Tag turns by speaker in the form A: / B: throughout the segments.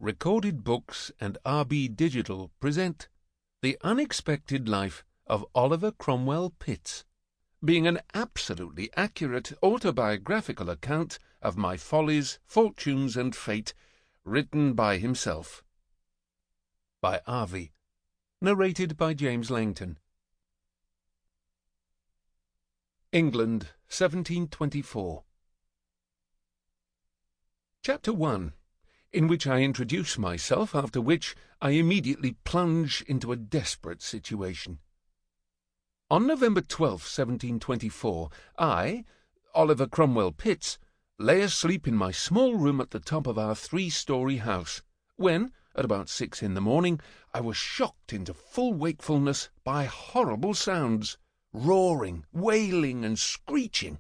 A: Recorded Books and RB Digital present The Unexpected Life of Oliver Cromwell Pitts, being an absolutely accurate autobiographical account of my follies, fortunes, and fate, written by himself. By R.V. Narrated by James Langton. England, 1724. Chapter 1, in which I introduce myself, after which I immediately plunge into a desperate situation. On November 12, 1724, I, Oliver Cromwell Pitts, lay asleep in my small room at the top of our 3-story house, when, at about 6 in the morning, I was shocked into full wakefulness by horrible sounds, roaring, wailing, and screeching.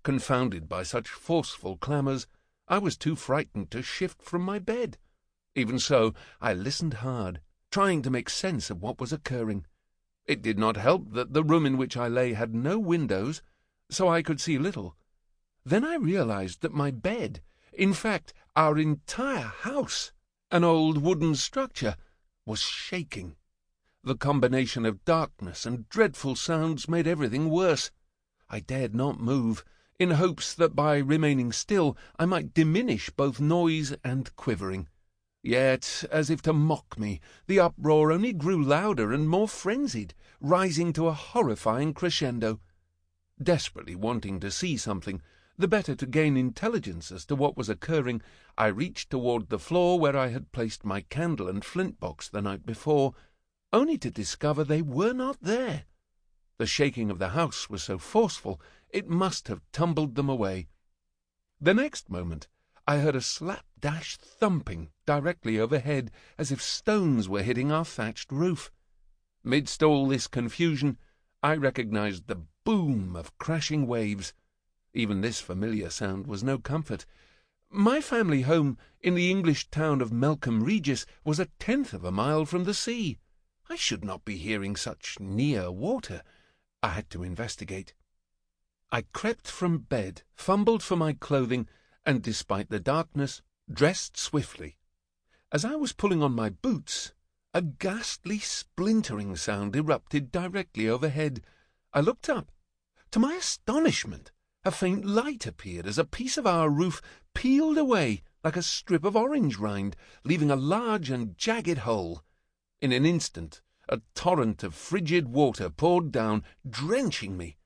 A: Confounded by such forceful clamours, I was too frightened to shift from my bed. Even so, I listened hard, trying to make sense of what was occurring. It did not help that the room in which I lay had no windows, so I could see little. Then I realized that my bed, in fact, our entire house, an old wooden structure, was shaking. The combination of darkness and dreadful sounds made everything worse. I dared not move, in hopes that by remaining still I might diminish both noise and quivering. Yet, as if to mock me, the uproar only grew louder and more frenzied, rising to a horrifying crescendo. Desperately wanting to see something, the better to gain intelligence as to what was occurring, I reached toward the floor where I had placed my candle and flint box the night before, only to discover they were not there. The shaking of the house was so forceful, it must have tumbled them away. The next moment I heard a slapdash thumping directly overhead, as if stones were hitting our thatched roof. Midst all this confusion, I recognized the boom of crashing waves. Even this familiar sound was no comfort. My family home in the English town of Melcombe Regis was 1/10 of a mile from the sea. I should not be hearing such near water. I had to investigate. I crept from bed, fumbled for my clothing, and, despite the darkness, dressed swiftly. As I was pulling on my boots, a ghastly splintering sound erupted directly overhead. I looked up. To my astonishment, a faint light appeared as a piece of our roof peeled away like a strip of orange rind, leaving a large and jagged hole. In an instant, a torrent of frigid water poured down, drenching me.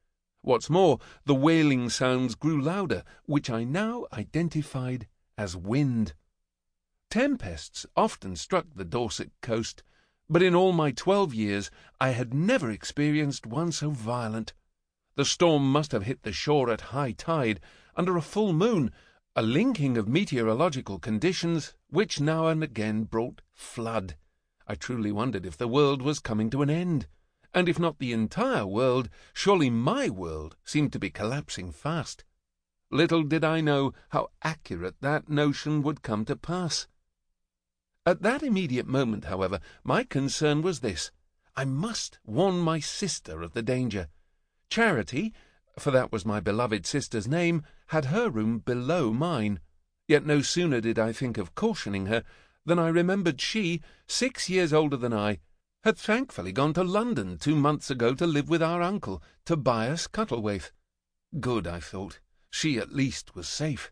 A: What's more, the wailing sounds grew louder, which I now identified as wind. Tempests often struck the Dorset coast, but in all my 12 years I had never experienced one so violent. The storm must have hit the shore at high tide, under a full moon, a linking of meteorological conditions which now and again brought flood. I truly wondered if the world was coming to an end. And if not the entire world, surely my world seemed to be collapsing fast. Little did I know how accurate that notion would come to pass. At that immediate moment, however, my concern was this: I must warn my sister of the danger. Charity, for that was my beloved sister's name, had her room below mine. Yet no sooner did I think of cautioning her than I remembered she, 6 years older than I, had thankfully gone to London 2 months ago to live with our uncle, Tobias Cuttlewaith. Good, I thought. She at least was safe.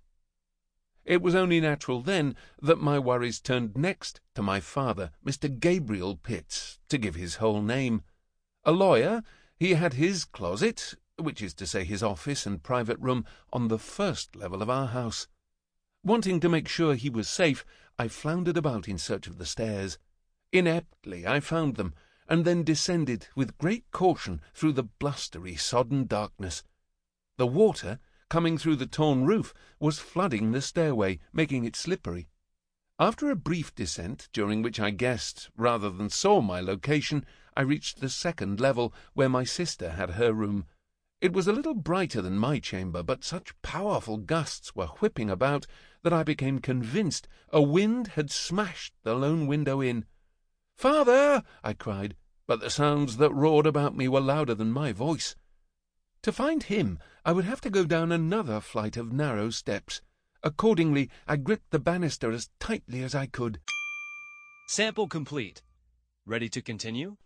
A: It was only natural then that my worries turned next to my father, Mr. Gabriel Pitts, to give his whole name. A lawyer, he had his closet, which is to say his office and private room, on the first level of our house. Wanting to make sure he was safe, I floundered about in search of the stairs. Ineptly I found them, and then descended with great caution through the blustery, sodden darkness. The water, coming through the torn roof, was flooding the stairway, making it slippery. After a brief descent, during which I guessed rather than saw my location, I reached the 2nd level, where my sister had her room. It was a little brighter than my chamber, but such powerful gusts were whipping about that I became convinced a wind had smashed the lone window in. "Father!" I cried, but the sounds that roared about me were louder than my voice. To find him, I would have to go down another flight of narrow steps. Accordingly, I gripped the banister as tightly as I could.
B: Sample complete. Ready to continue?